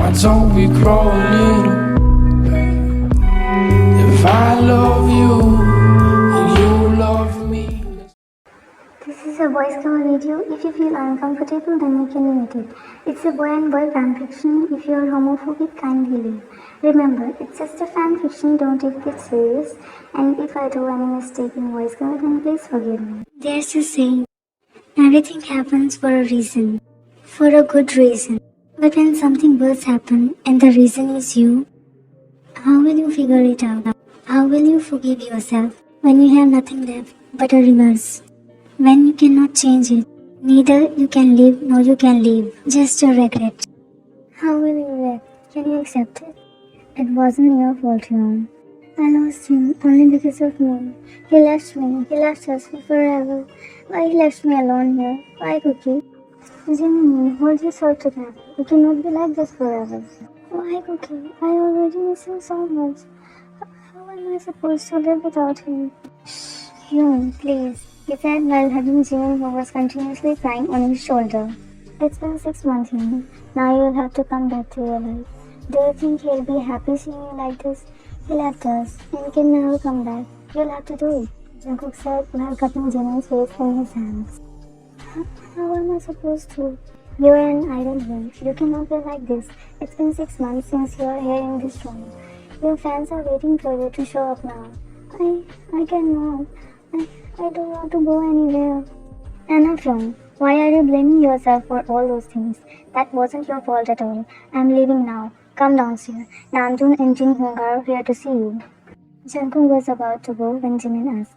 Why don't we grow a little? If I love you and you love me. This is a voice cover video. If you feel uncomfortable, then you can mute it. It's a boy and boy fan fiction. If you are homophobic, kindly leave. Remember, it's just a fan fiction. Don't take it serious. And if I do any mistake in voice cover, then please forgive me. There's a saying, everything happens for a reason, for a good reason. But when something worse happens and the reason is you, how will you figure it out? How will you forgive yourself when you have nothing left but a reverse? When you cannot change it, neither you can live nor you can leave, just a regret. How will you react? Can you accept it? It wasn't your fault, Yoon. I lost him only because of me. He left me. He left us for forever. Why he left me alone here? Why, Cookie? Jimmy, hold yourself together. You cannot be like this forever. Why, Cookie? I already miss him so much. How am I supposed to live without him? Shh, Yoon, please. He said while hugging Jimmy, who was continuously crying on his shoulder. It's been 6 months, Yoon. Now you'll have to come back to your life. Do you think he'll be happy seeing you like this? He left us, and he can never come back. You'll have to do it. Jungkook said while cupping Jimin's face in his hands. How am I supposed to? You're an idol here. You cannot be like this. It's been 6 months since you are here in this room. Your fans are waiting for you to show up now. I cannot. I don't want to go anywhere. Enough, Yoon. Why are you blaming yourself for all those things? That wasn't your fault at all. I'm leaving now. Come downstairs. Namjoon and Jin Hoong are here to see you. Jungkook was about to go when Jimin asked,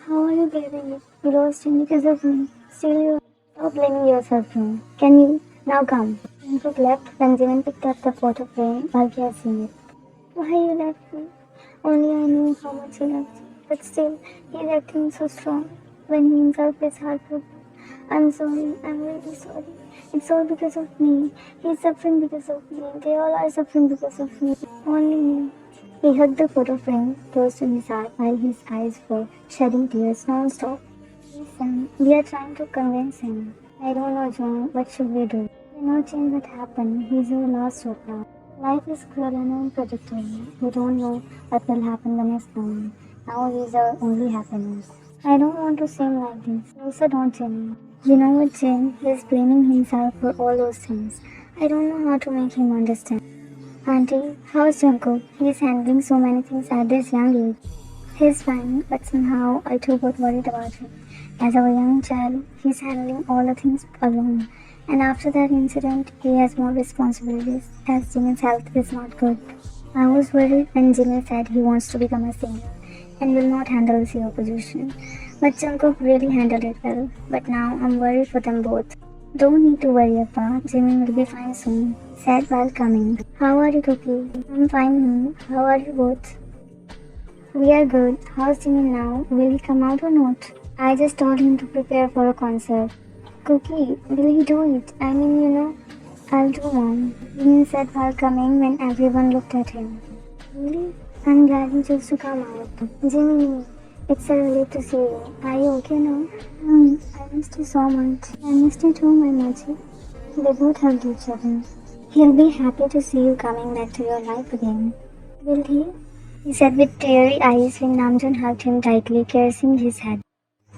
how are you behaving it? You lost him because of me. Still, you stop blaming yourself, Yoon. Can you? Now come. Jungkook left when Jimin picked up the photo frame while kissing it. Why you left me? Only I knew how much he loved you. But still, he's acting so strong when he himself is heartbroken. I'm sorry. I'm really sorry. It's all because of me. He's suffering because of me. They all are suffering because of me. Only me. He hugged the photo frame close to his heart while his eyes were shedding tears non-stop. Listen, we are trying to convince him. I don't know, John. What should we do? We cannot change what happened. He's our last hope now. Life is cruel and unpredictable. We don't know what will happen the next moment. Now he's our only happiness. I don't want to seem like this. Also don't, Jimmy. You know what, Jim? He's blaming himself for all those things. I don't know how to make him understand. Auntie, how's Jungkook? He's handling so many things at this young age. He's fine, but somehow I too got worried about him. As our young child, he's handling all the things alone. And after that incident, he has more responsibilities as Jimin's health is not good. I was worried when Jimin said he wants to become a singer and will not handle the CEO position. But Jungkook really handled it well. But now I'm worried for them both. Don't need to worry, Appa. Jimin will be fine soon, said while coming. How are you, Cookie? I'm fine. How are you both? We are good. How's Jimin now? Will he come out or not? I just told him to prepare for a concert. Cookie, will he do it? I mean, you know. I'll do, Mom. Jimin said while coming when everyone looked at him. Really? I'm glad you chose to come out. Jimmy, it's a relief to see you. Are you okay now? I missed you so much. I missed you too, my Mochi. They both hugged each other. He'll be happy to see you coming back to your life again. Will he? He said with teary eyes when Namjoon hugged him tightly, caressing his head.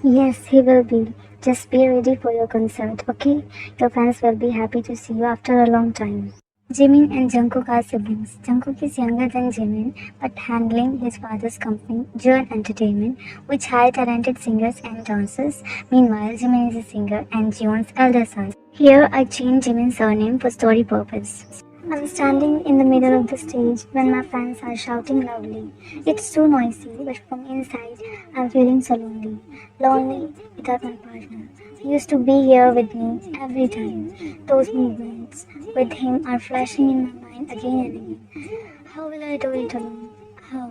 Yes, he will be. Just be ready for your concert, okay? Your fans will be happy to see you after a long time. Jimin and Jungkook are siblings. Jungkook is younger than Jimin, but handling his father's company, Joon Entertainment, which hires talented singers and dancers. Meanwhile, Jimin is a singer and Joon's elder son. Here, I changed Jimin's surname for story purpose. I'm standing in the middle of the stage when my fans are shouting loudly. It's too noisy, but from inside, I'm feeling so lonely. Lonely without my partner. He used to be here with me every time. Those movements with him are flashing in my mind again and again. How will I do it alone? How?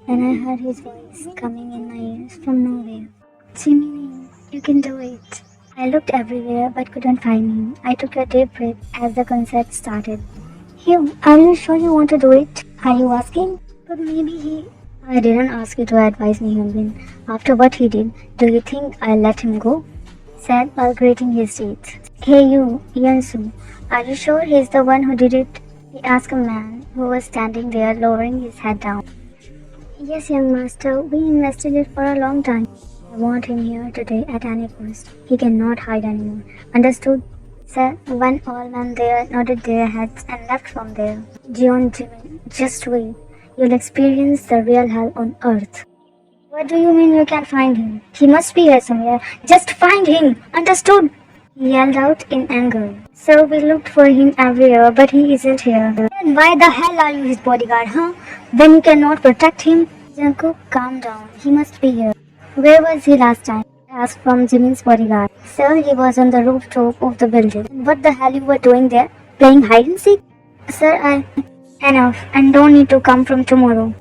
When I heard his voice coming in my ears from nowhere. Jimmy, you can do it. I looked everywhere but couldn't find him. I took a deep breath as the concert started. Hugh, are you sure you want to do it? Are you asking? But maybe he... I didn't ask you to advise me, Yoonmin. After what he did, do you think I'll let him go? Said while grating his teeth. Hey you, Yeonsu, are you sure he's the one who did it? he asked a man who was standing there lowering his head down. Yes, young master, we invested it for a long time. I want him here today at any cost. He cannot hide anymore. Understood? Sir, when all men there nodded their heads and left from there. Jimin, just wait. You'll experience the real hell on earth. What do you mean you can find him? He must be here somewhere. Just find him! Understood? He yelled out in anger. Sir, we looked for him everywhere, but he isn't here. Then why the hell are you his bodyguard, huh? When you cannot protect him? Jungkook, calm down. He must be here. Where was he last time? I asked from Jimin's bodyguard. Sir, he was on the rooftop of the building. What the hell you were doing there? Playing hide and seek? Sir, Enough, and don't need to come from tomorrow.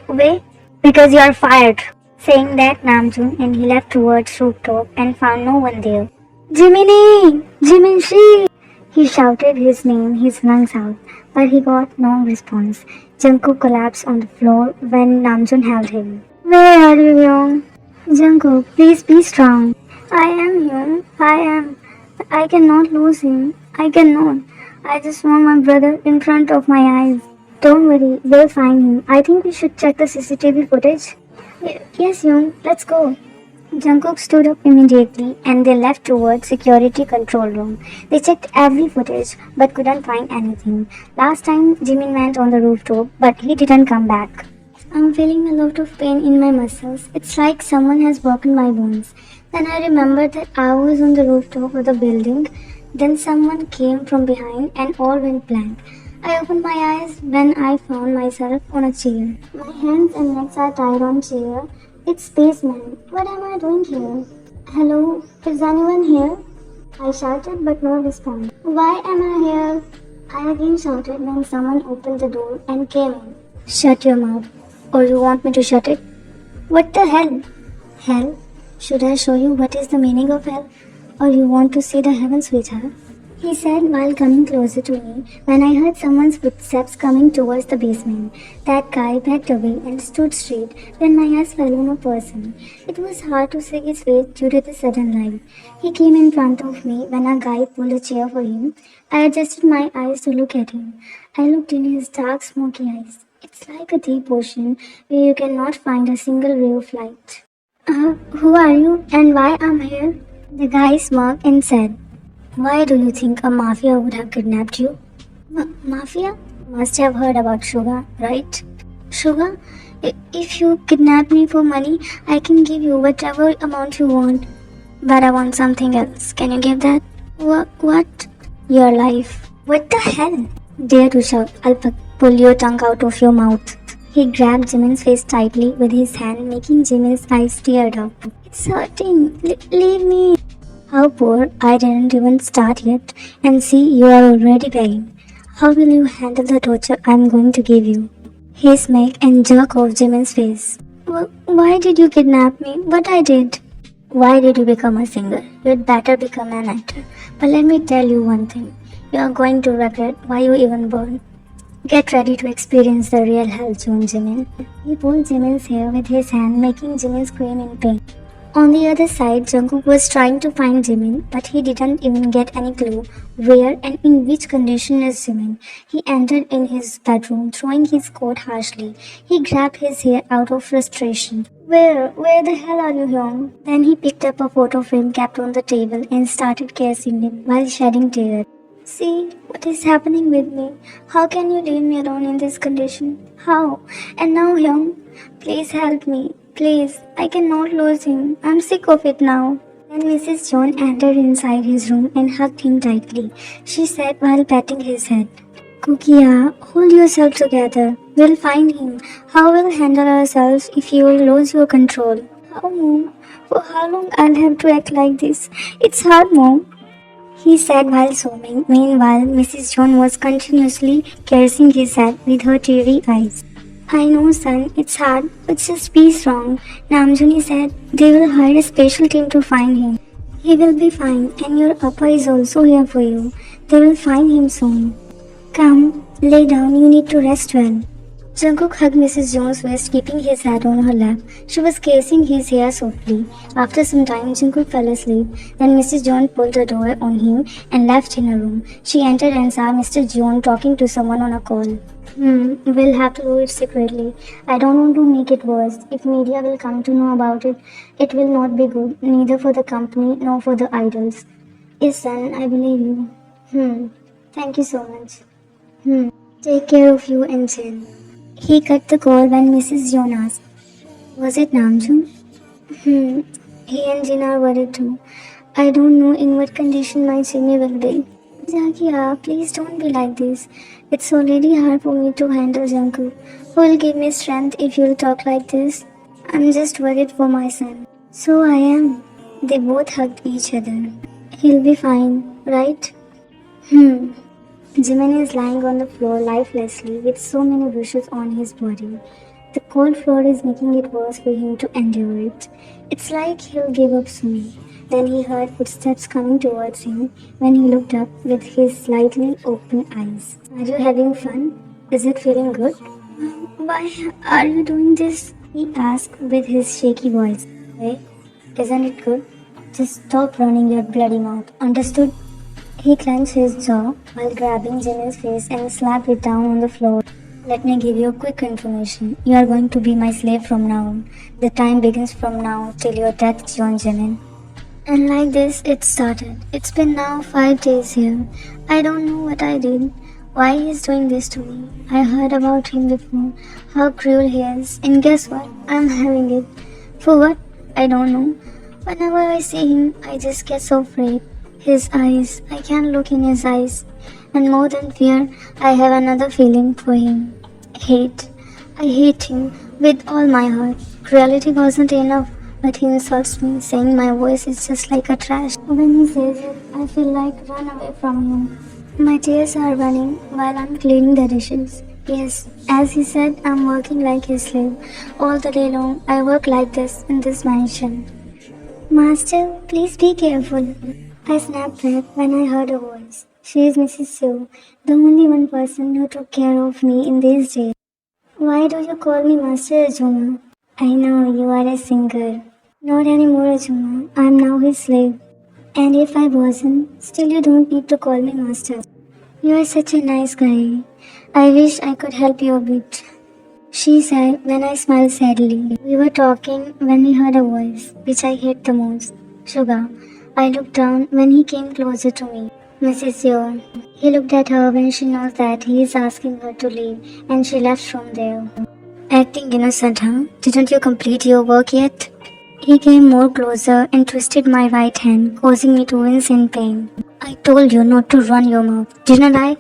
Wait, because you are fired. Saying that, Namjoon and he left towards rooftop and found no one there. Jiminy! Jimin-shi! He shouted his name, his lungs out, but he got no response. Jungkook collapsed on the floor when Namjoon held him. Where are you, Young? Jungkook, please be strong. I am here. I am. I cannot lose him. I cannot. I just want my brother in front of my eyes. Don't worry, we'll find him. I think we should check the CCTV footage. Yes, Young, let's go. Jungkook stood up immediately and they left towards security control room. They checked every footage but couldn't find anything. Last time Jimin went on the rooftop but he didn't come back. I'm feeling a lot of pain in my muscles. It's like someone has broken my bones. Then I remembered that I was on the rooftop of the building. Then someone came from behind and all went blank. I opened my eyes when I found myself on a chair. My hands and legs are tied on chair. It's Spaceman. What am I doing here? Hello? Is anyone here? I shouted but no response. Why am I here? I again shouted when someone opened the door and came in. Shut your mouth. Or you want me to shut it? What the hell? Hell? Should I show you what is the meaning of hell? Or you want to see the heavens, sweetheart? He said while coming closer to me when I heard someone's footsteps coming towards the basement. That guy backed away and stood straight when my eyes fell on a person. It was hard to see his face due to the sudden light. He came in front of me when a guy pulled a chair for him. I adjusted my eyes to look at him. I looked in his dark smoky eyes. It's like a deep ocean where you cannot find a single ray of light. Who are you and why I'm here? The guy smirked and said, Why do you think a mafia would have kidnapped you? Mafia? Must have heard about Suga, right? Suga? If you kidnap me for money, I can give you whatever amount you want. But I want something else. Can you give that? What? Your life. What the hell? Dare to shout. I'll pull your tongue out of your mouth. He grabbed Jimin's face tightly with his hand, making Jimin's eyes teared up. It's hurting. Leave me. How poor, I didn't even start yet, and see, you are already begging. How will you handle the torture I'm going to give you? He smacked and jerked off Jimin's face. Why did you kidnap me? What I did? Why did you become a singer? You'd better become an actor. But let me tell you one thing. You are going to regret why you even born. Get ready to experience the real hell soon, Jimin. He pulled Jimin's hair with his hand, making Jimin scream in pain. On the other side, Jungkook was trying to find Jimin, but he didn't even get any clue where and in which condition is Jimin. He entered in his bedroom, throwing his coat harshly. He grabbed his hair out of frustration. Where the hell are you, Hyung? Then he picked up a photo frame kept on the table and started kissing him while shedding tears. See, what is happening with me? How can you leave me alone in this condition? How? And now, Hyung, please help me. Please, I cannot lose him. I'm sick of it now. Then Mrs. John entered inside his room and hugged him tightly. She said while patting his head, Kukiya, hold yourself together. We'll find him. How we'll handle ourselves if you will lose your control? How, Mom? For how long I'll have to act like this? It's hard, Mom. He said while sobbing. Meanwhile, Mrs. John was continuously caressing his head with her teary eyes. I know, son, it's hard, but just be strong. Namjoon said they will hire a special team to find him. He will be fine, and your Appa is also here for you. They will find him soon. Come, lay down, you need to rest well. Jungkook hugged Mrs. Jones' waist, keeping his head on her lap. She was caressing his hair softly. After some time, Jungkook fell asleep. Then Mrs. Jones pulled the door on him and left in her room. She entered and saw Mr. Jones talking to someone on a call. We'll have to do it secretly. I don't want to make it worse. If media will come to know about it, it will not be good, neither for the company nor for the idols. Yes, son, I believe you. Thank you so much. Take care of you and Jin. He cut the call when Mrs. Jones asked, "Was it Namjoon?" He and Jin are worried too. I don't know in what condition my Jimmy will be. Jakia, please don't be like this. It's already hard for me to handle Jungkook. Who will give me strength if you'll talk like this? I'm just worried for my son. So I am. They both hugged each other. He'll be fine, right? Jimin is lying on the floor lifelessly with so many bruises on his body. The cold floor is making it worse for him to endure it. It's like he'll give up soon. Then he heard footsteps coming towards him. When he looked up with his slightly open eyes. Are you having fun? Is it feeling good? Why are you doing this? He asked with his shaky voice. Hey, isn't it good? Just stop running your bloody mouth. Understood? He clenched his jaw while grabbing Jimin's face and slapped it down on the floor. Let me give you a quick information. You are going to be my slave from now on. The time begins from now till your death, John Jimin. And like this, it started. It's been now 5 days here. I don't know what I did. Why he's doing this to me. I heard about him before. How cruel he is. And guess what? I'm having it. For what? I don't know. Whenever I see him, I just get so afraid. His eyes. I can't look in his eyes. And more than fear, I have another feeling for him. Hate. I hate him with all my heart. Cruelty wasn't enough, but he insults me, saying my voice is just like a trash. When he says it, I feel like run away from him. My tears are running while I'm cleaning the dishes. Yes, as he said, I'm working like his slave. All the day long, I work like this in this mansion. Master, please be careful. I snapped back when I heard her voice. She is Mrs. Seo, the only one person who took care of me in these days. Why do you call me Master Ajuma? I know you are a singer. Not anymore, Ajuma. I am now his slave. And if I wasn't, still you don't need to call me Master. You are such a nice guy. I wish I could help you a bit. She said when I smiled sadly. We were talking when we heard a voice, which I hate the most. Sugar. I looked down when he came closer to me. Mrs. Yeon. He looked at her when she knows that he is asking her to leave, and she left from there. Acting innocent, huh? Didn't you complete your work yet? He came more closer and twisted my right hand, causing me to wince in pain. I told you not to run your mouth, didn't I?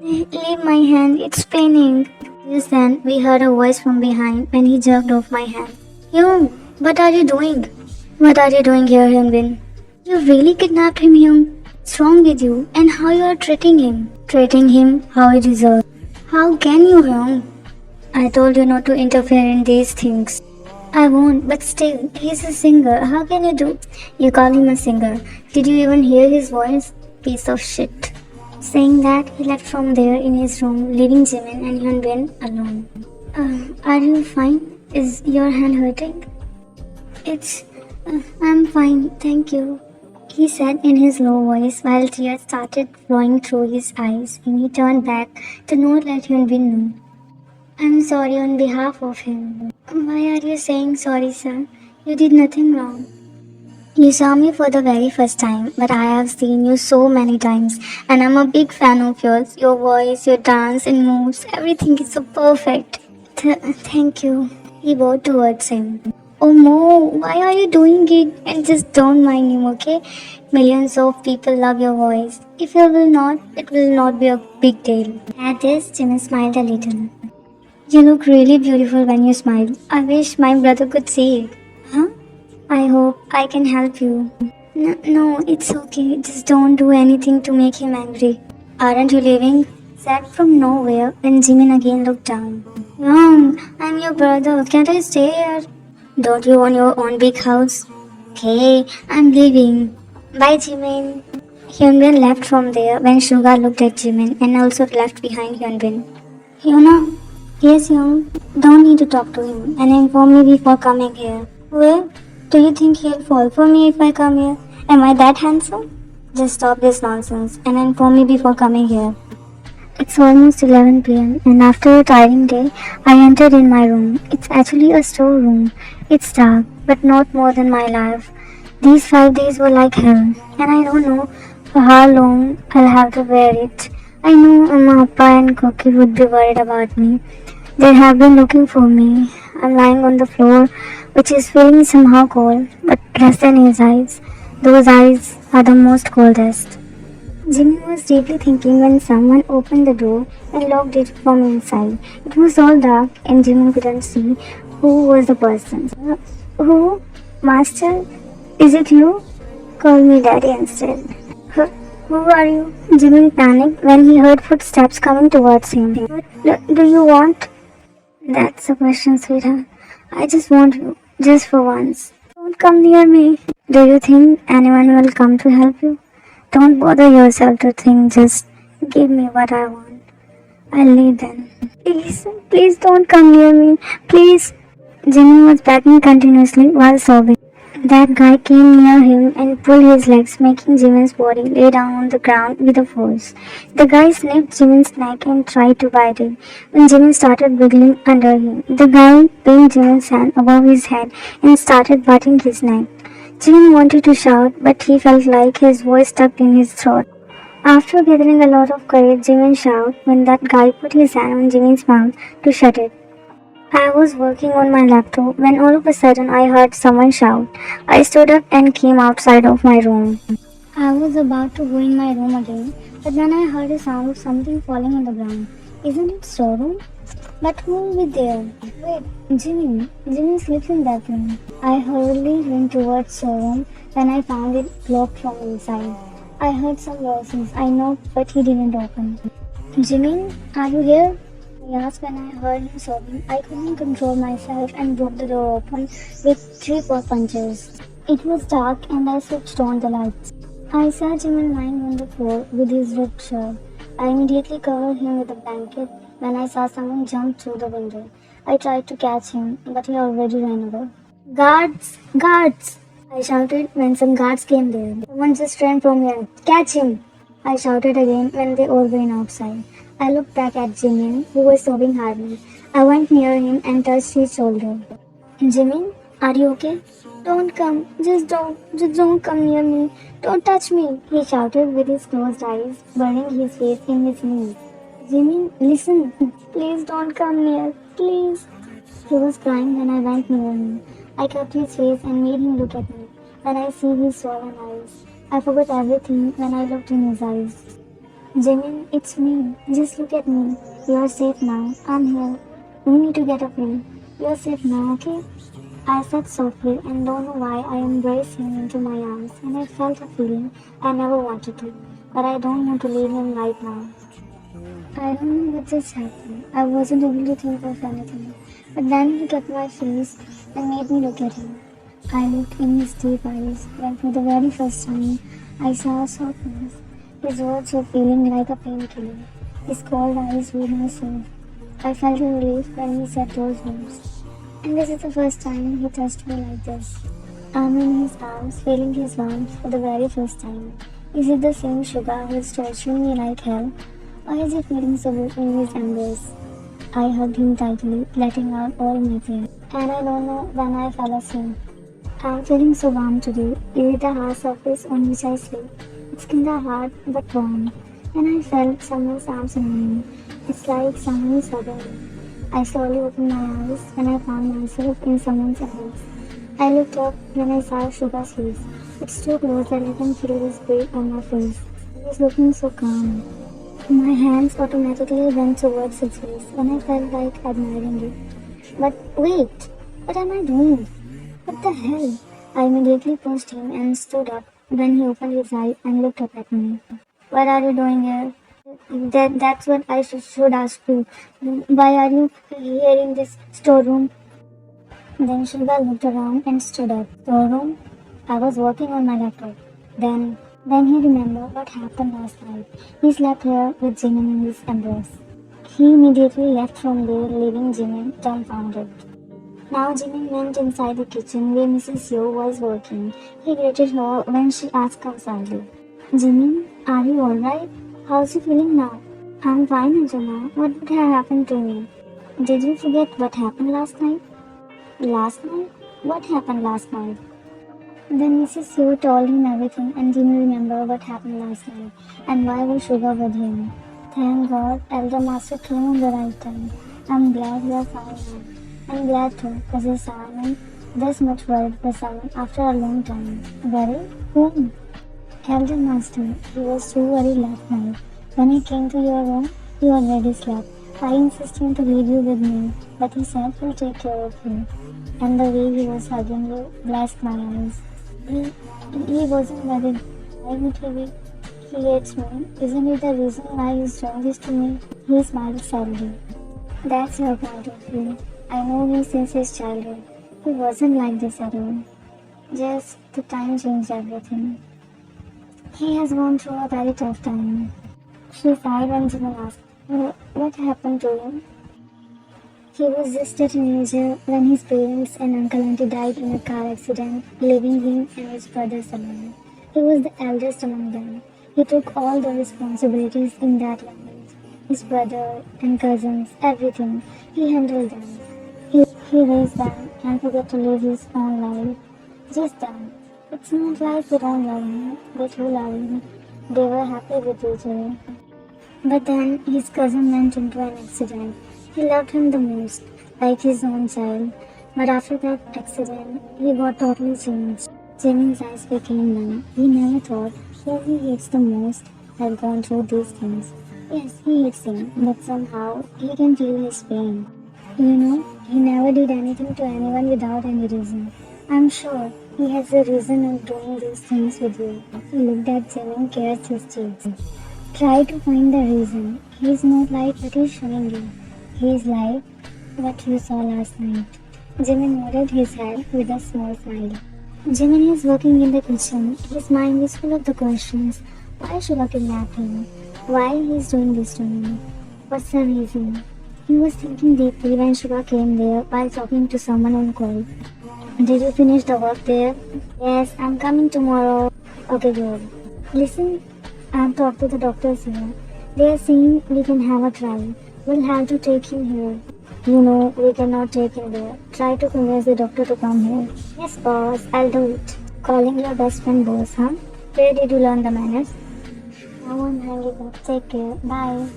Leave my hand, it's paining. Just then, we heard a voice from behind when he jerked off my hand. Hyun, what are you doing? What are you doing here, Hyunbin? You really kidnapped him, Hyun? What's wrong with you and how you are treating him? Treating him how he deserves. How can you, Hyun? I told you not to interfere in these things. I won't, but still, he's a singer. How can you do? You call him a singer. Did you even hear his voice? Piece of shit. Saying that, he left from there in his room, leaving Jimin and Hyunbin alone. Are you fine? Is your hand hurting? I'm fine, thank you. He said in his low voice while tears started flowing through his eyes, and he turned back to not let Hyunbin know. I'm sorry on behalf of him. Why are you saying sorry, sir? You did nothing wrong. You saw me for the very first time, but I have seen you so many times, and I'm a big fan of yours. Your voice, your dance and moves, everything is so perfect. Thank you. He bowed towards him. Oh Mo, why are you doing it? And just don't mind him, okay? Millions of people love your voice. If you will not, it will not be a big deal. At this, Jimmy smiled a little. You look really beautiful when you smile. I wish my brother could see it. Huh? I hope I can help you. No, it's okay. Just don't do anything to make him angry. Aren't you leaving? Said from nowhere when Jimin again looked down. Young, I'm your brother. Can't I stay here? Don't you own your own big house? Okay, I'm leaving. Bye, Jimin. Hyunbin left from there when Suga looked at Jimin and also left behind Hyunbin. Hyuna, Yes, Young, don't need to talk to him and inform me before coming here. Well, do you think he'll fall for me if I come here? Am I that handsome? Just stop this nonsense and inform me before coming here. It's almost 11 pm, and after a tiring day, I entered in my room. It's actually a storeroom. It's dark, but not more than my life. These 5 days were like hell, and I don't know for how long I'll have to bear it. I know Amma, Appa, and Cookie would be worried about me. They have been looking for me. I'm lying on the floor, which is feeling somehow cold, but less than his eyes. Those eyes are the most coldest. Jimmy was deeply thinking when someone opened the door and locked it from inside. It was all dark and Jimmy couldn't see who was the person. Who? Master? Is it you? Call me Daddy instead. Who are you? Jimmy panicked when he heard footsteps coming towards him. What do you want? That's a question, sweetheart. I just want you, just for once. Don't come near me. Do you think anyone will come to help you? Don't bother yourself to think, just give me what I want. I'll leave then. Please, please don't come near me. Please. Jimmy was begging continuously while sobbing. That guy came near him and pulled his legs, making Jimin's body lay down on the ground with a force. The guy snipped Jimin's neck and tried to bite it. When Jimin started wiggling under him, the guy pinned Jimin's hand above his head and started biting his neck. Jimin wanted to shout, but he felt like his voice stuck in his throat. After gathering a lot of courage, Jimin shouted when that guy put his hand on Jimin's mouth to shut it. I was working on my laptop when all of a sudden I heard someone shout. I stood up and came outside of my room. I was about to go in my room again, but then I heard a sound of something falling on the ground. Isn't it storeroom? But who will be there? Wait, Jimmy. Jimmy sleeps in that room. I hurriedly went towards storeroom when I found it locked from inside. I heard some voices. I knocked, but he didn't open. Jimmy, are you here? He asked when I heard him sobbing. I couldn't control myself and broke the door open with 3 punches. It was dark and I switched on the lights. I saw Jimin lying on the floor with his ripped shirt. I immediately covered him with a blanket when I saw someone jump through the window. I tried to catch him, but he already ran away. Guards! Guards! I shouted when some guards came there. Someone just ran from here. Catch him! I shouted again when they all ran outside. I looked back at Jimin, who was sobbing hardly. I went near him and touched his shoulder. Jimin, are you okay? Don't come. Just don't come near me. Don't touch me, he shouted with his closed eyes, burying his face in his knees. Jimin, listen. Please don't come near. Please. He was crying when I went near him. I cupped his face and made him look at me. When I see his swollen eyes, I forgot everything when I looked in his eyes. Jimin, it's me. Just look at me. You are safe now. I'm here. You need to get away. You are safe now, okay? I said softly and don't know why I embraced him into my arms and I felt a feeling I never wanted to, but I don't want to leave him right now. I don't know what just happened. I wasn't able to think of anything, but then he took my face and made me look at him. I looked in his deep eyes when for the very first time I saw softness. His words were feeling like a painkiller. His cold eyes made me safe. I felt a relief when he said those words. And this is the first time he touched me like this. I'm in his arms, feeling his warmth for the very first time. Is it the same sugar who is torturing me like hell? Or is he feeling so good in his embrace? I hugged him tightly, letting out all my fear. And I don't know when I fell asleep. I'm feeling so warm today. Is it the hard surface on which I sleep? It's kinda hard but warm. And I felt someone's arms around me. It's like someone is hugging me. I slowly opened my eyes when I found myself in someone's embrace. I looked up when I saw Sugar's face. It's too close that I can feel his breath on my face. He was looking so calm. My hands automatically went towards his face when I felt like admiring it. But wait, what am I doing? What the hell? I immediately pushed him and stood up when he opened his eyes and looked up at me. What are you doing here? That's what I should ask you. Why are you here in this storeroom? Then Shiva looked around and stood up. Storeroom? I was working on my laptop. Then he remembered what happened last night. He slept here with Jimin in his embrace. He immediately left from there, leaving Jimin dumbfounded. Now Jimin went inside the kitchen where Mrs. Yo was working. He greeted her when she asked concernedly, "Jimin, are you alright? How's you feeling now?" "I'm fine, Anjana. What would have happened to me?" "Did you forget what happened last night?" "Last night? What happened last night?" Then Mrs. Yo told him everything, and Jimmy remembered what happened last night and why was Sugar with him. Thank God, Elder Master came at the right time. I'm glad you are fine now. I'm glad too, because Simon this much worried for someone after a long time. Worried? Whom? Elder Master. He was too worried last night. When he came to your room, you already slept. I insisted him to leave you with me, but he said he'll take care of you. And the way he was hugging you blessed my eyes. He wasn't worried. Why would he be? He hates me. Isn't it the reason why he's doing this to me? He smiled sadly. That's your point of view. I know him since his childhood. He wasn't like this at all. Just the time changed everything. He has gone through a very tough time. She sighed and Jimin asked, "What happened to him?" He was just a teenager when his parents and uncle and auntie died in a car accident, leaving him and his brothers alone. He was the eldest among them. He took all the responsibilities in that young age. His brother and cousins, everything. He handled them. He raised them and forgot to live his own life. Just them. It's not like they don't love him. They do love him. They were happy with each other. But then his cousin went into an accident. He loved him the most, like his own child. But after that accident, he got totally changed. Jimin's eyes became numb. He never thought who he hates the most had gone through these things. Yes, he hates him, but somehow he can feel his pain. He never did anything to anyone without any reason. I'm sure he has a reason of doing these things with you. He looked at Jimin, caressed his cheeks. Try to find the reason. He's not like what he's showing you. He's like what you saw last night. Jimin nodded his head with a small smile. Jimin is working in the kitchen. His mind is full of the questions. Why should I kidnap him? Why he's doing this to me? What's the reason? He was thinking deeply when Shiva came there while talking to someone on call. Did you finish the work there? Yes, I'm coming tomorrow. Okay, good. Listen, I've talked to the doctors here. They are saying we can have a trial. We'll have to take him here. We cannot take him there. Try to convince the doctor to come here. Yes, boss, I'll do it. Calling your best friend boss, huh? Where did you learn the manners? Now I'm hanging up. Take care. Bye.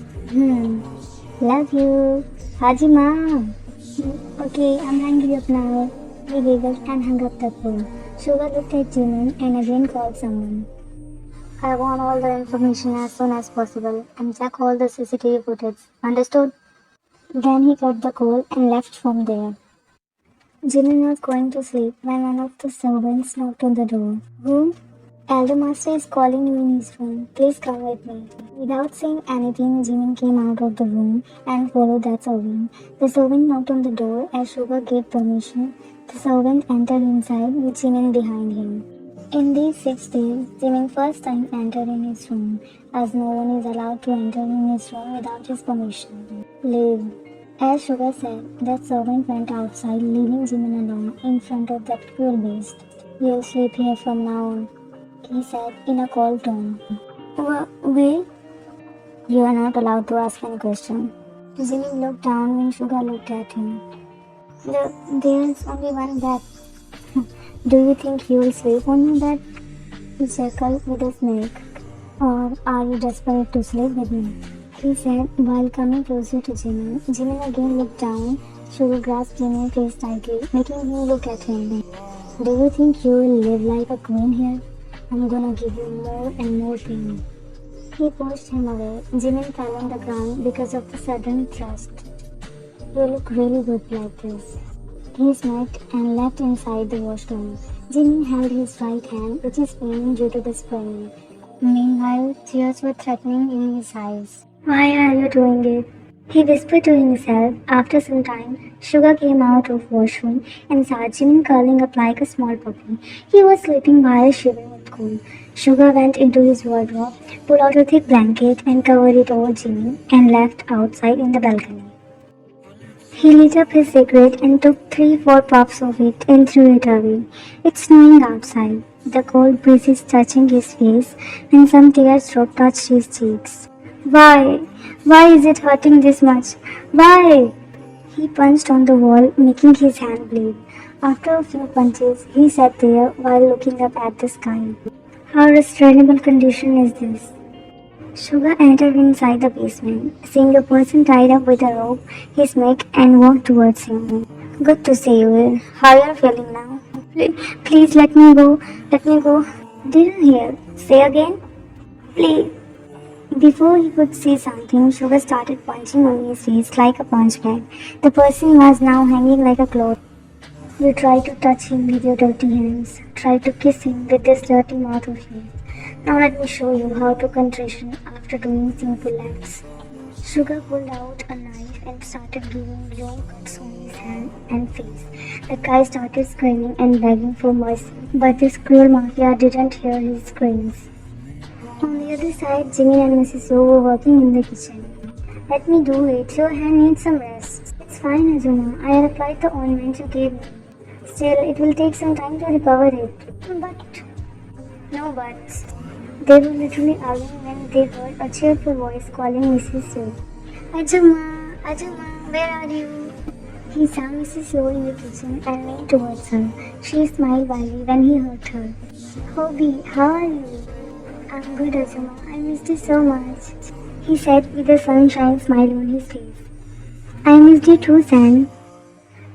Love you. Haji mom. Okay, I'm hanging up now. He giggled and hung up the phone. Sugar looked at Jimin and again called someone. I want all the information as soon as possible and check all the CCTV footage. Understood? Then he cut the call and left from there. Jimin was going to sleep when one of the servants knocked on the door. Who? Elder Master is calling you in his room. Please come with me. Without saying anything, Jimin came out of the room and followed that servant. The servant knocked on the door as Sugar gave permission. The servant entered inside with Jimin behind him. In these 6 days, Jimin first time entered in his room, as no one is allowed to enter in his room without his permission. Leave. As Sugar said, that servant went outside, leaving Jimin alone in front of that cruel beast. You'll sleep here from now on, he said in a cold tone. Wait. You are not allowed to ask any question. Jimin looked down when Sugar looked at him. There's only one bed. Do you think you will sleep on my bed? He chuckled with a smirk. Or are you desperate to sleep with me? He said while coming closer to Jimin. Jimin again looked down. Sugar grasped Jimin's face tightly, making him look at him. Do you think you will live like a queen here? I'm gonna give you more and more pain. He pushed him away. Jimin fell on the ground because of the sudden thrust. You look really good like this. He smirked and left inside the washroom. Jimin held his right hand, which is paining due to the sprain. Meanwhile, tears were threatening in his eyes. Why are you doing it? He whispered to himself. After some time, Sugar came out of washroom and saw Jimin curling up like a small puppy. He was sleeping while shivering with cold. Sugar went into his wardrobe, pulled out a thick blanket and covered it over Jimmy and left outside in the balcony. He lit up his cigarette and took 3-4 puffs of it and threw it away. It's snowing outside. The cold breeze is touching his face and some tears touched his cheeks. Why? Why is it hurting this much? Why? He punched on the wall, making his hand bleed. After a few punches, he sat there while looking up at the sky. How restrainable condition is this? Sugar entered inside the basement, seeing a person tied up with a rope his neck and walked towards him. Good to see you here. How are you feeling now? Please let me go. Let me go. Didn't hear. Say again. Please. Before he could say something, Sugar started punching on his face like a punch bag. The person was now hanging like a cloth. You try to touch him with your dirty hands. Try to kiss him with this dirty mouth of yours. Now let me show you how to contrition after doing simple acts. Sugar pulled out a knife and started giving long cuts on his hand and face. The guy started screaming and begging for mercy, but this cruel mafia didn't hear his screams. On the other side, Jimmy and Mrs. Yo were working in the kitchen. Let me do it. Your hand needs some rest. It's fine, Azuma. I have applied the ointment you gave me. Still, it will take some time to recover it. But... No buts. They were literally arguing when they heard a cheerful voice calling Mrs. Yo. Azuma, Azuma, where are you? He saw Mrs. Yo in the kitchen and leaned towards her. She smiled widely when he heard her. Hobie, how are you? I'm good, Azuma. I missed you so much. He said with a sunshine smile on his face. I missed you too, San.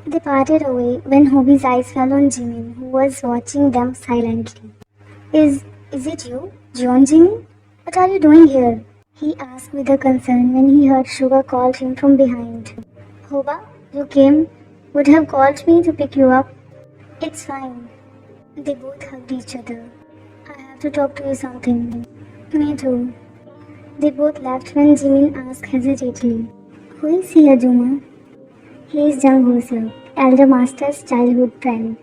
They parted away when Hobie's eyes fell on Jimmy, who was watching them silently. Is it you, John Jimmy? What are you doing here? He asked with a concern when he heard Sugar call him from behind. Hoba, you came? Would have called me to pick you up? It's fine. They both hugged each other. I have to talk to you something. Me too. They both laughed when Jimin asked hesitantly, Who is he, Azuma? He is Jung Ho-seok, Elder Master's childhood friend.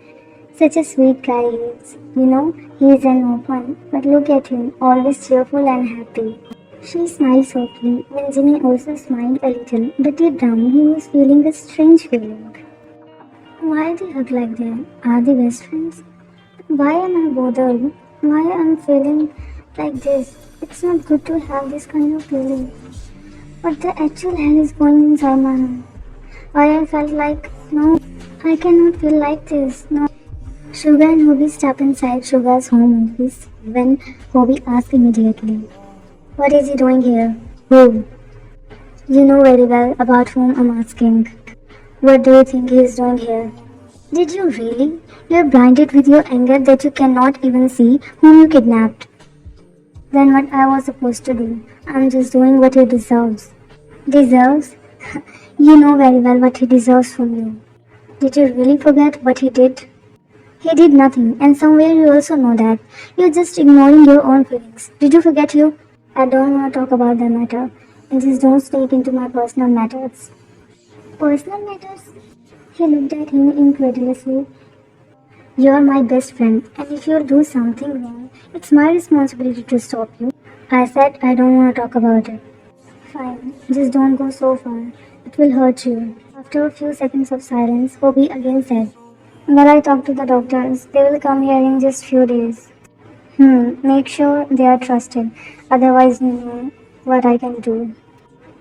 Such a sweet guy he is. You know, he is an orphan, but look at him, always cheerful and happy. She smiled softly when Jimmy also smiled a little, but deep down he was feeling a strange feeling. Why they hug like that? Are they best friends? Why am I bothered? Why am I feeling like this? It's not good to have this kind of feeling. What the actual hell is going inside my heart? Why I felt like, no, I cannot feel like this, no. Sugar and Hobie stepped inside Sugar's home office when Hobie asked immediately, What is he doing here? Who? You know very well about whom I'm asking. What do you think he is doing here? Did you really? You're blinded with your anger that you cannot even see whom you kidnapped. Then what I was supposed to do? I'm just doing what he deserves. Deserves? You know very well what he deserves from you. Did you really forget what he did? He did nothing, and somewhere you also know that. You're just ignoring your own feelings. Did you forget you? I don't want to talk about that matter. And just don't speak into my personal matters. Personal matters? He looked at him incredulously. You're my best friend, and if you'll do something wrong, it's my responsibility to stop you. I said I don't want to talk about it. Fine, just don't go so far. It will hurt you. After a few seconds of silence, Hobie again said, Well, I talked to the doctors. They will come here in just few days. Make sure they are trusted. Otherwise, you know what I can do.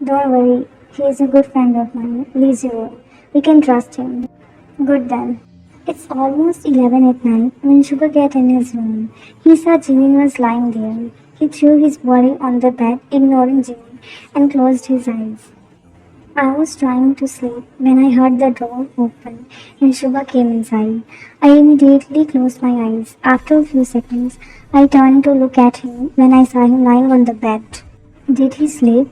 Don't worry, he is a good friend of mine, Lee Zero. We can trust him. Good then. It's almost 11 at night when Sugar got in his room. He saw Jimin was lying there. He threw his body on the bed, ignoring Jimin, and closed his eyes. I was trying to sleep when I heard the door open and Sugar came inside. I immediately closed my eyes. After a few seconds, I turned to look at him when I saw him lying on the bed. Did he sleep?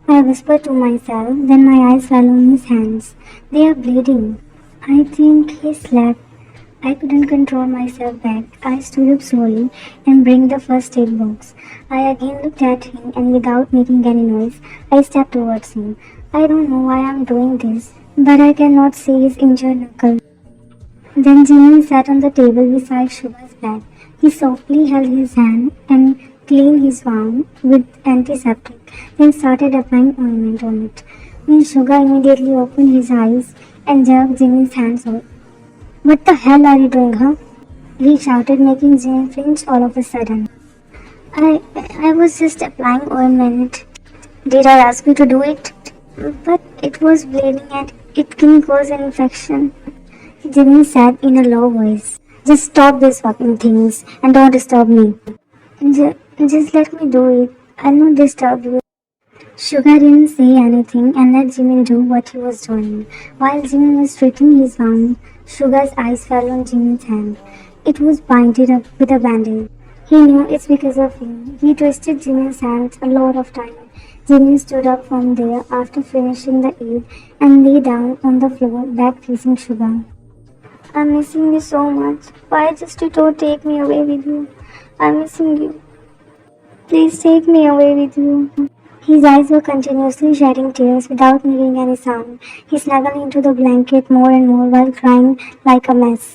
I whispered to myself, then my eyes fell on his hands. They are bleeding. I think he slept. I couldn't control myself back. I stood up slowly and bring the first aid box. I again looked at him and without making any noise, I stepped towards him. I don't know why I'm doing this, but I cannot see his injured knuckle. Then Jimmy sat on the table beside Sugar's bed. He softly held his hand and cleaned his wound with antiseptic, then started applying ointment on it. When Suga immediately opened his eyes and jerked Jimin's hands out. "What the hell are you doing, huh?" he shouted, making Jimin flinch all of a sudden. I was just applying ointment. Did I ask you to do it? But it was bleeding and it can cause an infection. Jimmy said in a low voice. Just stop these fucking things and don't disturb me. Just let me do it. I'll not disturb you. Sugar didn't say anything and let Jimmy do what he was doing. While Jimmy was treating his wound, Sugar's eyes fell on Jimmy's hand. It was binded up with a bandage. He knew it's because of him. He twisted Jimmy's hands a lot of times. Jimmy stood up from there after finishing the aid and lay down on the floor, back facing Sugar. "I'm missing you so much. Why just you don't take me away with you? I'm missing you. Please take me away with you." His eyes were continuously shedding tears without making any sound. He snuggled into the blanket more and more while crying like a mess.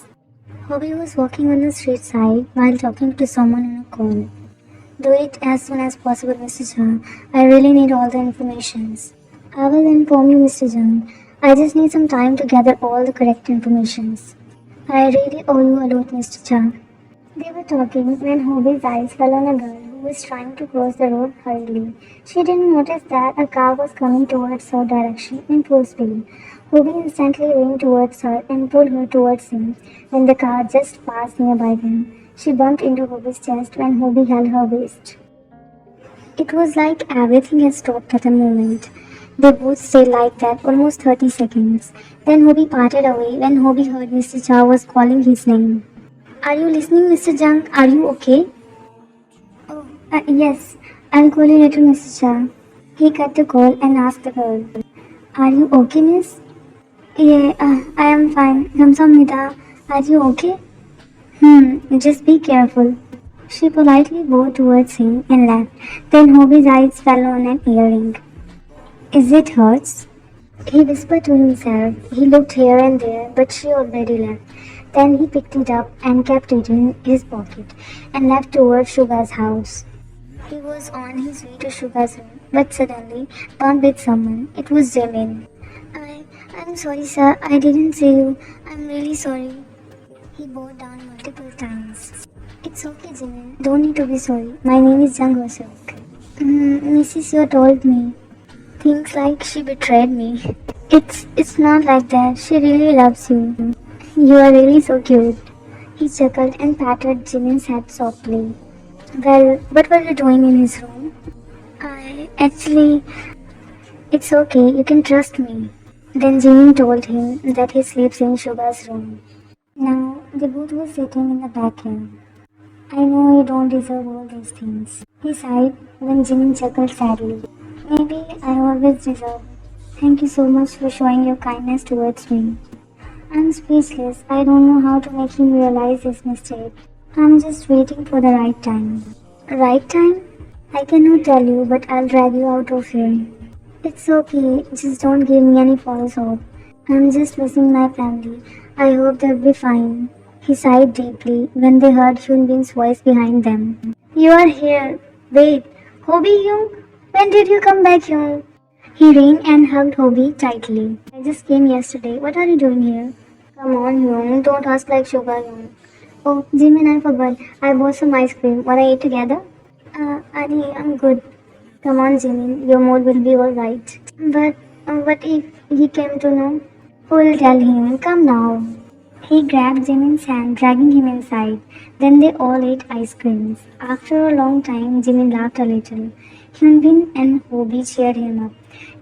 Hobby was walking on the street side while talking to someone on a call. "Do it as soon as possible, Mr. Jung. I really need all the informations." "I will inform you, Mr. Jung. I just need some time to gather all the correct informations." "I really owe you a lot, Mr. Chung." They were talking when Hobby's eyes fell on a girl who was trying to cross the road hurriedly. She didn't notice that a car was coming towards her direction in full speed. Hobby instantly ran towards her and pulled her towards him. When the car just passed nearby them, she bumped into Hobby's chest when Hobby held her waist. It was like everything had stopped at a moment. They both stayed like that almost 30 seconds. Then Hobby parted away when Hobby heard Mr. Chow was calling his name. "Are you listening, Mr. Jung? Are you okay?" "Oh, yes. I'll call you later, Mr. Chow." He cut the call and asked the girl, "Are you okay, miss?" "Yeah, I am fine. Kamsamnida, are you okay?" Just be careful." She politely bowed towards him and left. Then Hobby's eyes fell on an earring. "Is it hurts?" he whispered to himself. He looked here and there, but she already left. Then he picked it up and kept it in his pocket and left towards Sugar's house. He was on his way to Sugar's room, but suddenly bumped with someone. It was Yoonmin. I'm sorry, sir. I didn't see you. I'm really sorry." He bowed down multiple times. "It's okay, Jimin. Don't need to be sorry. My name is Jung Ho-suk. Mrs. Yo told me things like she betrayed me. It's not like that. She really loves you. You are really so cute." He chuckled and patted Jimin's head softly. "Well, what were you doing in his room?" It's okay. You can trust me." Then Jimin told him that he sleeps in Sugar's room. Now, they both were sitting in the backyard. "I know you don't deserve all these things," he sighed when Jimin chuckled sadly. "Maybe I always deserve. Thank you so much for showing your kindness towards me." "I'm speechless. I don't know how to make him realize his mistake. I'm just waiting for the right time." "Right time? I cannot tell you, but I'll drag you out of here." "It's okay. Just don't give me any false hope. I'm just missing my family. I hope they'll be fine." He sighed deeply when they heard Yoonmin's voice behind them. "You are here. Wait. Hobby Yoon? When did you come back here?" He ran and hugged Hobby tightly. "I just came yesterday. What are you doing here?" "Come on, Yoon. Don't ask like Sugar, Yoon." "Oh, Jimin, I forgot. I bought some ice cream. Wanna eat together?" Adi, I'm good." "Come on, Jimin. Your mood will be alright." But what if he came to know?" "Who'll tell him? Come now." He grabbed Jimin's hand, dragging him inside. Then they all ate ice creams. After a long time, Jimin laughed a little. Yoonmin and Hobby cheered him up.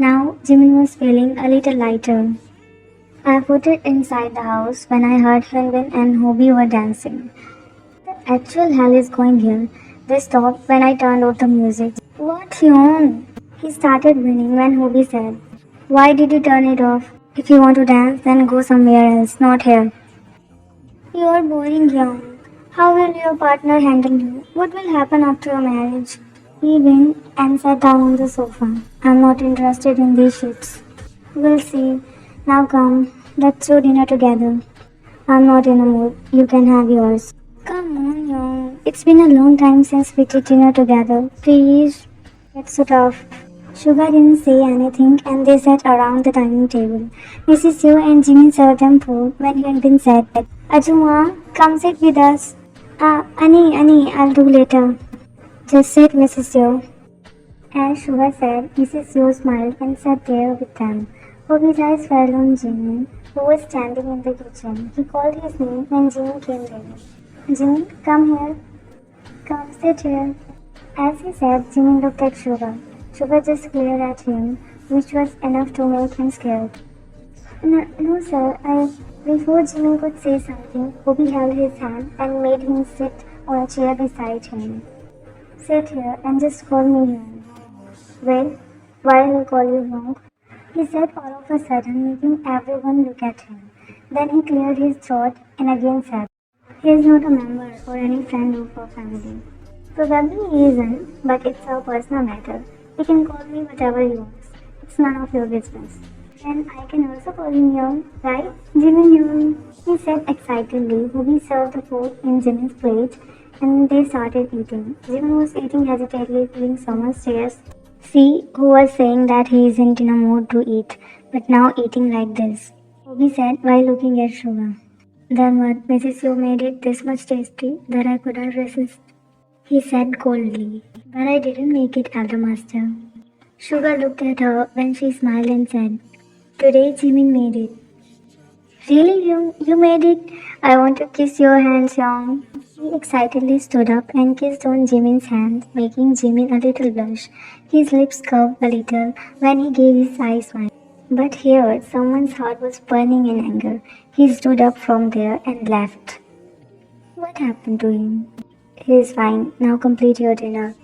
Now, Jimin was feeling a little lighter. I put it inside the house when I heard Yoonmin and Hobby were dancing. The actual hell is going here. They stopped when I turned off the music. "What, Yoon?" He started winning when Hobby said, "Why did you turn it off? If you want to dance, then go somewhere else, not here." "You are boring, Young. How will your partner handle you? What will happen after your marriage?" He went and sat down on the sofa. "I'm not interested in these shits." "We'll see. Now come, let's do dinner together." "I'm not in a mood. You can have yours." "Come on, Young. it's been a long time since we did dinner together. Please, get sit off. Sugar didn't say anything and they sat around the dining table. Mrs. Yeo and Jimmy served them food when he had been said, Ajuma, come sit with us. Annie, I'll do later. Just said Mrs. Yeo. As Sugar said, Mrs. Yeo smiled and sat there with them. Bobby's eyes fell on Jimmy, who was standing in the kitchen. He called his name when Jimmy came in. Jimmy, come here. Come, sit here. As he said, Jimmy looked at Sugar. Sugar just glared at him, which was enough to make him scared. No, sir, Before Jimmy could say something, Bobby held his hand and made him sit on a chair beside him. Sit here and just call me Yoon. Well, why will I call you Yoon? He said all of a sudden, making everyone look at him. Then he cleared his throat and again said, he is not a member or any friend of our family. Probably he isn't, but it's our personal matter. You can call me whatever you want. It's none of your business. And I can also call him Yoon, right? Jimmy Yoon, he said excitedly. Bobby served the food in Jimmy's plate and they started eating. Jimmy was eating hesitantly, feeling so much stress. See, who was saying that he isn't in a mood to eat, but now eating like this? Bobby said while looking at Sugar. Then what? Mrs. Yeo made it this much tasty that I couldn't resist. He said coldly. But I didn't make it, Elder Master. Sugar looked at her when she smiled and said, Today Jimmy made it. Really, you made it? I want to kiss your hands, Young. He excitedly stood up and kissed on Jimin's hands, making Jimin a little blush. His lips curved a little when he gave his side smile. But here, someone's heart was burning in anger. He stood up from there and left. What happened to him? He's fine. Now complete your dinner.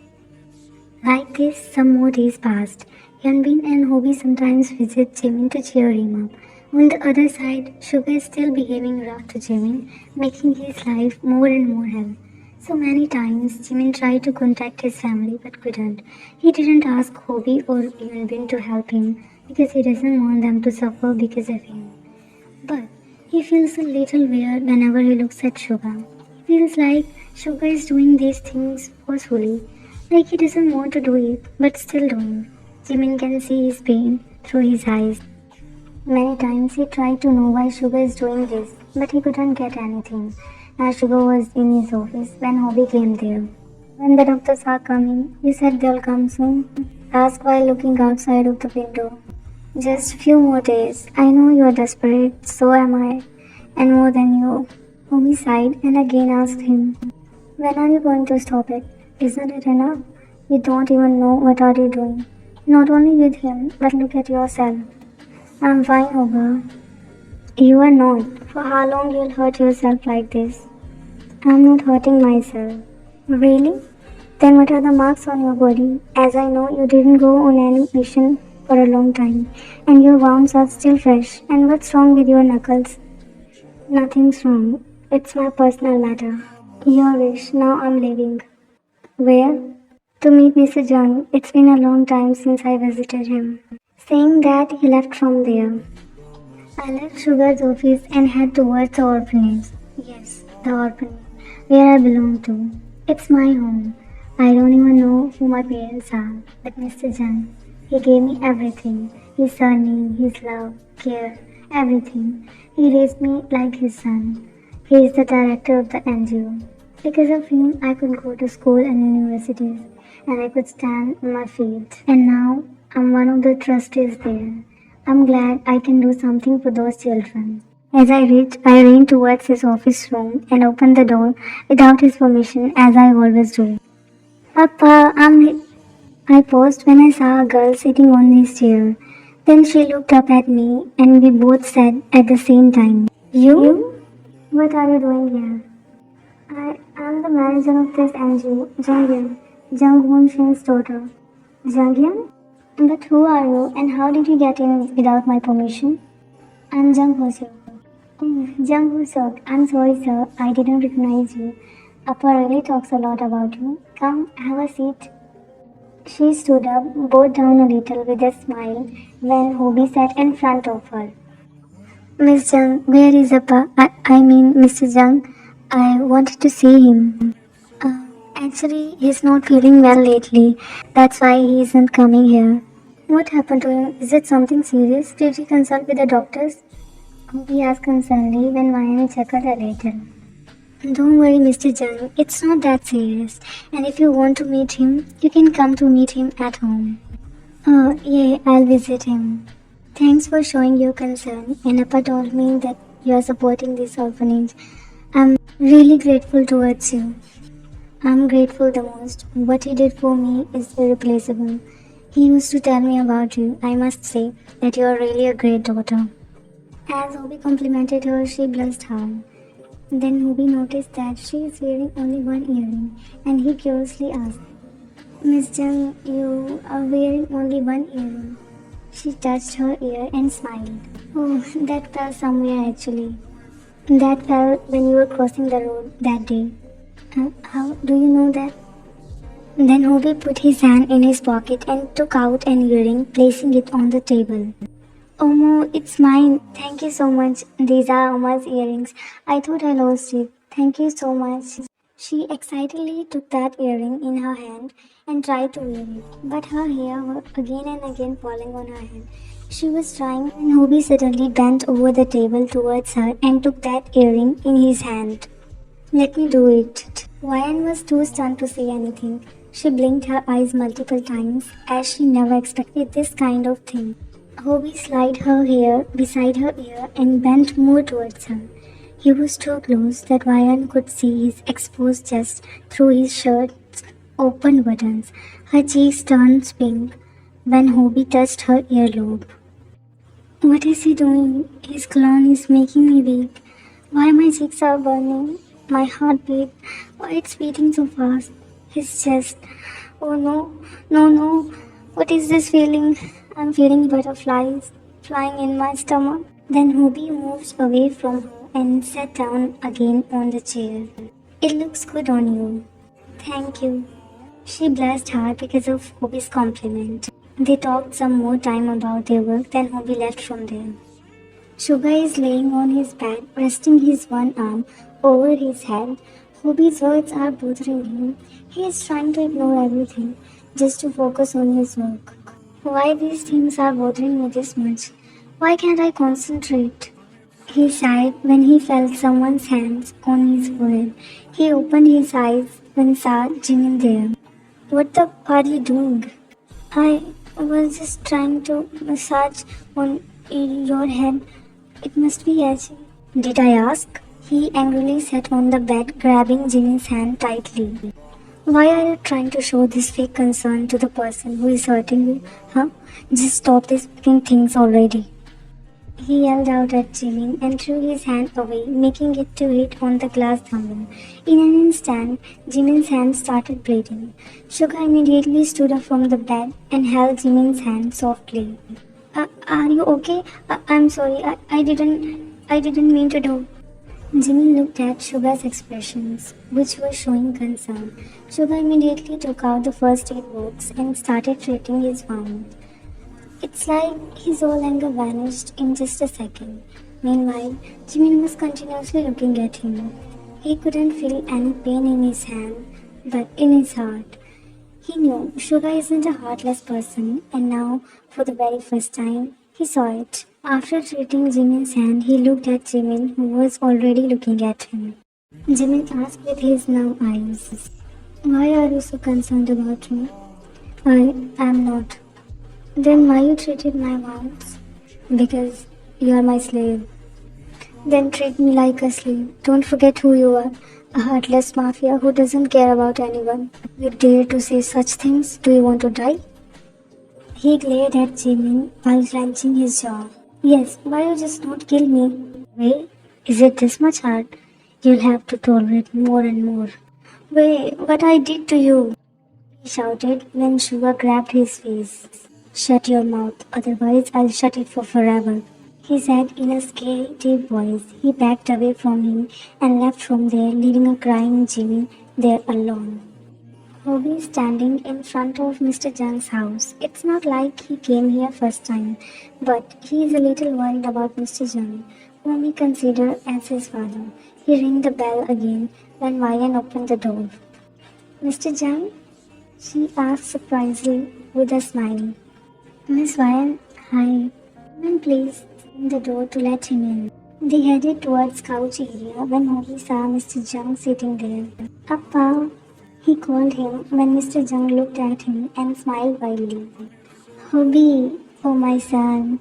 Like this, some more days passed. Yoonmin and Hobby sometimes visit Jimin to cheer him up. On the other side, Sugar is still behaving rough to Jimin, making his life more and more hell. So many times, Jimin tried to contact his family but couldn't. He didn't ask Hobby or Yoonmin to help him because he doesn't want them to suffer because of him. But he feels a little weird whenever he looks at Sugar. He feels like Sugar is doing these things forcefully, like he doesn't want to do it, but still doing. Jimin can see his pain through his eyes. Many times he tried to know why Sugar is doing this, but he couldn't get anything, as Sugar was in his office when Hobby came there. When the doctors are coming, you said they'll come soon. Asked while looking outside of the window. Just few more days. I know you're desperate, so am I, and more than you. Hobby sighed and again asked him, when are you going to stop it? Isn't it enough? You don't even know what are you doing. Not only with him, but look at yourself. I'm fine, Hobby. You are not. For how long you'll hurt yourself like this? I'm not hurting myself. Really? Then what are the marks on your body? As I know, you didn't go on any mission for a long time, and your wounds are still fresh. And what's wrong with your knuckles? Nothing's wrong. It's my personal matter. Your wish. Now I'm leaving. Where? To meet Mr. Jung. It's been a long time since I visited him. Saying that, he left from there. I left Sugar's office and head towards the orphanage. Yes, the orphanage, where I belong to. It's my home. I don't even know who my parents are, but Mr. Jung, he gave me everything. His surname, his love, care, everything. He raised me like his son. He is the director of the NGO. Because of him, I could go to school and universities, and I could stand on my feet. And now, I'm one of the trustees there. I'm glad I can do something for those children. As I reached, I ran towards his office room and opened the door without his permission, as I always do. Papa, I paused when I saw a girl sitting on his chair. Then she looked up at me and we both said at the same time, You? What are you doing here? I am the manager of this NGO, Junghyun, Jung Shin's daughter. Junghyun? But who are you and how did you get in without my permission? I'm Jung Ho-seok. Oh, Jung Ho-seok. I'm sorry, sir. I didn't recognize you. Appa really talks a lot about you. Come, have a seat. She stood up, bowed down a little with a smile when Hobby sat in front of her. Miss Jung, where is Appa? I mean, Mr. Jung. I wanted to see him. Actually, he's not feeling well lately. That's why he isn't coming here. What happened to him? Is it something serious? Did he consult with the doctors? He asked concernedly when Mayani chuckled a little. Don't worry, Mr. Jung. It's not that serious. And if you want to meet him, you can come to meet him at home. Oh, yeah, I'll visit him. Thanks for showing your concern. And Appa told me that you are supporting this orphanage. I'm really grateful towards you. I'm grateful the most. What he did for me is irreplaceable. He used to tell me about you. I must say that you are really a great daughter. As Hobie complimented her, she blushed hard. Then Hobie noticed that she is wearing only one earring, and he curiously asked, Miss Jung, you are wearing only one earring. She touched her ear and smiled. Oh, that fell somewhere actually. That fell when you were crossing the road that day. How do you know that? Then Hobie put his hand in his pocket and took out an earring, placing it on the table. Omo, it's mine. Thank you so much. These are Oma's earrings. I thought I lost it. Thank you so much. She excitedly took that earring in her hand and tried to wear it, but her hair was again and again falling on her head. She was trying when Hobie suddenly bent over the table towards her and took that earring in his hand. Let me do it. Ryan was too stunned to say anything. She blinked her eyes multiple times as she never expected this kind of thing. Hobie slid her hair beside her ear and bent more towards her. He was too close that Ryan could see his exposed chest through his shirt's open buttons. Her cheeks turned pink when Hobie touched her earlobe. What is he doing? His cologne is making me weak. Why my cheeks are burning? My heartbeat. Why it's beating so fast? His chest. Oh no, no, no. What is this feeling? I'm feeling butterflies flying in my stomach. Then Hobie moved away from her and sat down again on the chair. It looks good on you. Thank you. She blushed hard because of Hobie's compliment. They talked some more time about their work, then Hobie left from there. Sugar is laying on his bed, resting his one arm over his head. Hobie's words are bothering him. He is trying to ignore everything, just to focus on his work. Why these things are bothering me this much? Why can't I concentrate? He sighed when he felt someone's hands on his forehead. He opened his eyes when saw Jimin there. What the are you doing? I was just trying to massage on your head. It must be itchy. Did I ask? He angrily sat on the bed, grabbing Jimin's hand tightly. Why are you trying to show this fake concern to the person who is hurting you? Huh? Just stop these fucking things already. He yelled out at Jimin and threw his hand away, making it to hit on the glass tumbler. In an instant, Jimin's hand started bleeding. Suga immediately stood up from the bed and held Jimin's hand softly. Are you okay? I'm sorry. I didn't mean to do. Jimin looked at Suga's expressions, which were showing concern. Suga immediately took out the first aid box and started treating his wound. It's like his whole anger vanished in just a second. Meanwhile, Jimin was continuously looking at him. He couldn't feel any pain in his hand, but in his heart. He knew Suga isn't a heartless person, and now, for the very first time, he saw it. After treating Jimin's hand, he looked at Jimin, who was already looking at him. Jimin asked with his numb eyes, Why are you so concerned about me? I am not. Then why you treated my wounds? Because you are my slave. Then treat me like a slave. Don't forget who you are. A heartless mafia who doesn't care about anyone. You dare to say such things? Do you want to die? He glared at Jimin while clenching his jaw. Yes, why you just not kill me? Wait, is it this much hard? You'll have to tolerate more and more. Wait, what I did to you? He shouted when Suga grabbed his face. Shut your mouth, otherwise I'll shut it for forever. He said in a scary, deep voice. He backed away from him and left from there, leaving a crying Jimin there alone. Hobie is standing in front of Mr. Jung's house. It's not like he came here first time, but he is a little worried about Mr. Jung, whom he considered as his father. He rang the bell again when Ryan opened the door. Mr. Jung? She asked surprisingly with a smile. Miss Ryan, hi. Woman please opened the door to let him in. They headed towards couch area when Hobie saw Mr. Jung sitting there. Appa, he called him when Mr. Jung looked at him and smiled widely. Hobie, oh my son.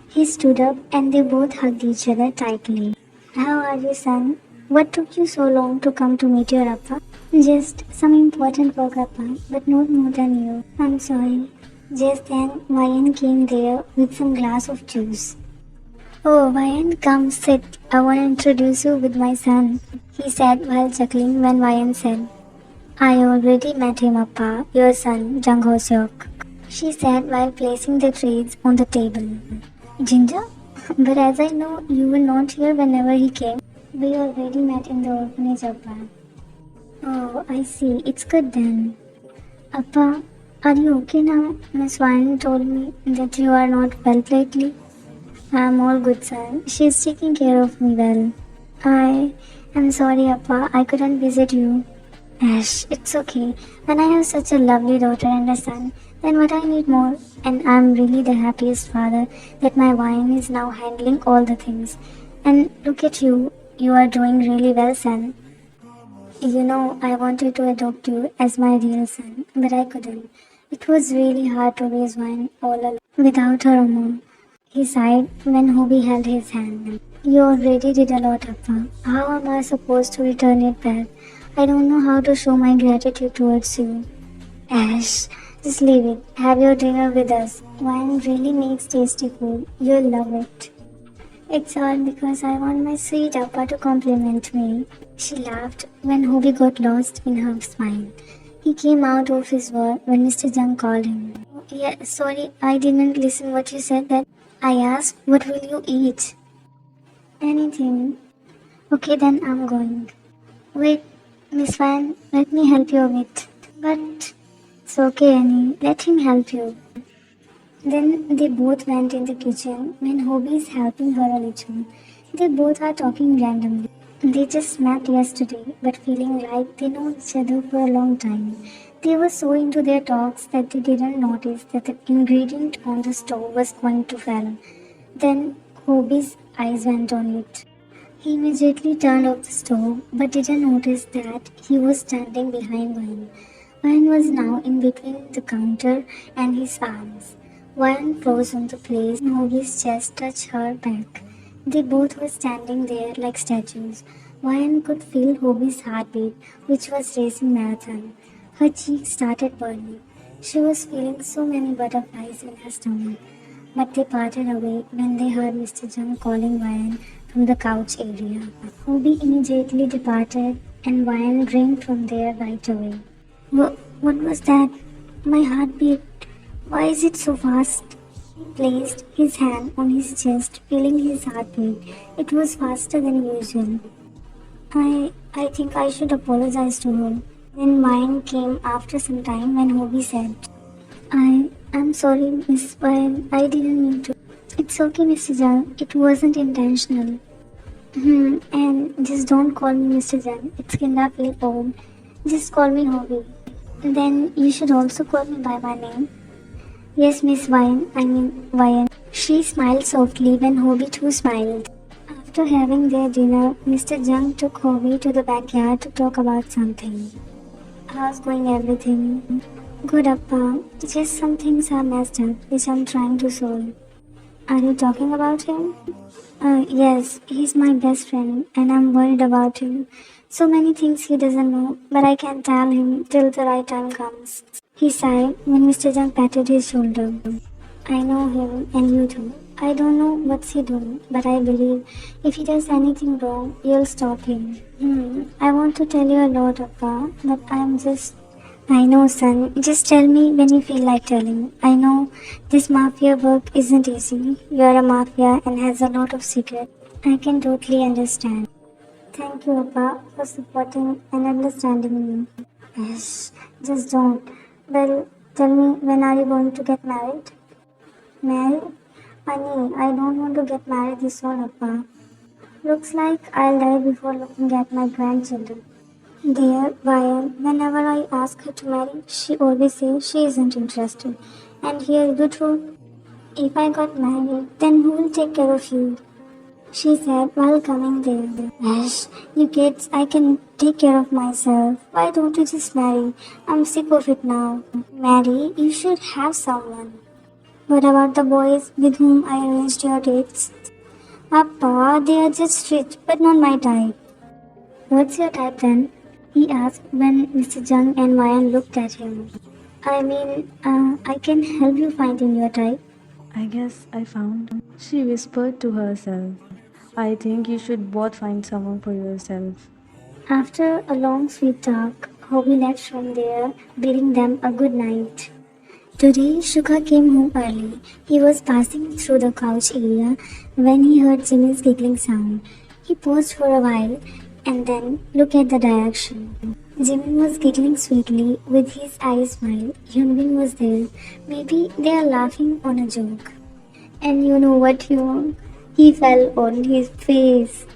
He stood up and they both hugged each other tightly. How are you, son? What took you so long to come to meet your Appa? Just some important work, Appa, but not more than you. I'm sorry. Just then, Ryan came there with some glass of juice. Oh, Ryan, come sit. I want to introduce you with my son, he said while chuckling when Ryan said, I already met him, Appa, your son, Jung Ho Seok, she said while placing the trays on the table. Ginger? But as I know you were not here whenever he came, we already met in the orphanage, Appa. Oh, I see. It's good then. Appa, are you okay now? Miss Ryan told me that you are not well lately. I'm all good, son. She's taking care of me well. I'm sorry, Appa. I couldn't visit you. Ash, it's okay. When I have such a lovely daughter and a son, then what I need more? And I'm really the happiest father that my wine is now handling all the things. And look at you. You are doing really well, son. You know, I wanted to adopt you as my real son, but I couldn't. It was really hard to raise one all alone without her mom. He sighed when Hobie held his hand. You already did a lot, Appa. How am I supposed to return it back? I don't know how to show my gratitude towards you. Ash, just leave it. Have your dinner with us. Wine really makes tasty food. You'll love it. It's all because I want my sweet Appa to compliment me. She laughed when Hobie got lost in her smile. He came out of his work when Mr. Jung called him. Oh, yeah, sorry, I didn't listen what you said that. I asked, what will you eat? Anything. Okay, then I'm going. Wait, Miss Van, let me help you a bit. But it's okay, Annie. Let him help you. Then they both went in the kitchen when Hobie is helping her a little. They both are talking randomly. They just met yesterday, but feeling like they know each other for a long time. They were so into their talks that they didn't notice that the ingredient on the stove was going to fail. Then Hobie's eyes went on it. He immediately turned off the stove, but didn't notice that he was standing behind Wine. Wine was now in between the counter and his arms. Wine froze on the place and Hobie's chest touched her back. They both were standing there like statues. Wine could feel Hobie's heartbeat, which was racing marathon. Her cheeks started burning. She was feeling so many butterflies in her stomach. But they parted away when they heard Mr. Jung calling Wyan from the couch area. Hobie immediately departed and Wyan ran from there right away. What was that? My heartbeat. Why is it so fast? He placed his hand on his chest, feeling his heartbeat. It was faster than usual. I think I should apologize to her. Then mine came after some time when Hobie said, I'm sorry, Miss Ryan. I didn't mean to. It's okay, Mr. Jung. It wasn't intentional. And just don't call me Mr. Jung. It's kinda feel old. Just call me Hobie. Then you should also call me by my name. Yes, Miss Ryan. She smiled softly when Hobie too smiled. After having their dinner, Mr. Jung took Hobie to the backyard to talk about something. How's going everything? Good, Appa. Just some things are messed up, which I'm trying to solve. Are you talking about him? Yes, he's my best friend, and I'm worried about him. So many things he doesn't know, but I can tell him till the right time comes. He sighed when Mr. Jung patted his shoulder. I know him, and you too. I don't know what's he doing, but I believe if he does anything wrong, you'll stop him. I want to tell you a lot, Appa, but I know, son. Just tell me when you feel like telling. I know this mafia work isn't easy. You're a mafia and has a lot of secrets. I can totally understand. Thank you, Appa, for supporting and understanding me. Yes, just don't. Well, tell me, when are you going to get married? Married? Honey, I don't want to get married this soon, Appa. Looks like I'll die before looking at my grandchildren. There, whenever I ask her to marry, she always says she isn't interested. And here's the truth. If I got married, then who will take care of you? She said while coming there. Ash, you kids, I can take care of myself. Why don't you just marry? I'm sick of it now. Marry, you should have someone. What about the boys with whom I arranged your dates? Papa, they are just rich, but not my type. What's your type then? He asked when Mr. Jung and Mayan looked at him. I can help you finding your type. I guess I found. She whispered to herself. I think you should both find someone for yourself. After a long sweet talk, Hobie left from there, bidding them a good night. Today, Shuka came home early. He was passing through the couch area when he heard Jimin's giggling sound. He paused for a while and then looked at the direction. Jimin was giggling sweetly with his eyes wide. Yoonmin was there. Maybe they are laughing on a joke. And you know what, Yoon? He fell on his face.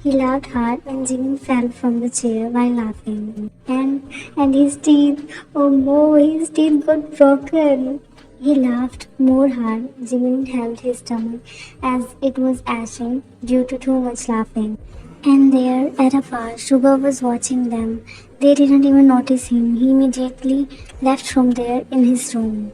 He laughed hard when Jimin fell from the chair while laughing. And his teeth, oh no, his teeth got broken. He laughed more hard. Jimin held his stomach as it was ashing due to too much laughing. And there, at afar, Sugar was watching them. They didn't even notice him. He immediately left from there in his room.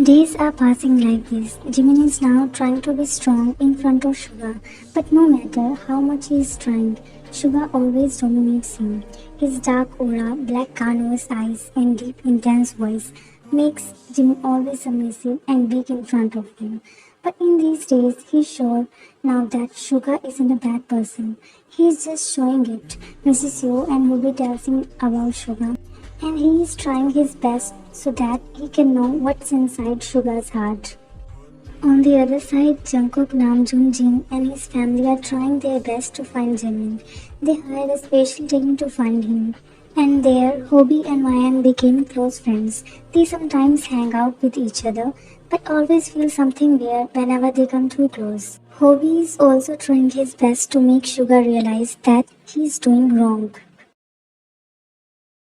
Days are passing like this. Jimin is now trying to be strong in front of Sugar, but no matter how much he is trying, Sugar always dominates him. His dark aura, black carnivore eyes, and deep, intense voice makes Jimin always submissive and weak in front of him. But in these days, he's sure now that Sugar isn't a bad person. He's just showing it. Mrs. Yo and Ruby tells him about Sugar, and he is trying his best so that he can know what's inside Sugar's heart. On the other side, Jungkook, Namjoon, Jin and his family are trying their best to find Jimin. They hired a special team to find him. And there, Hobie and Mayan became close friends. They sometimes hang out with each other, but always feel something weird whenever they come too close. Hobie is also trying his best to make Sugar realize that he's doing wrong.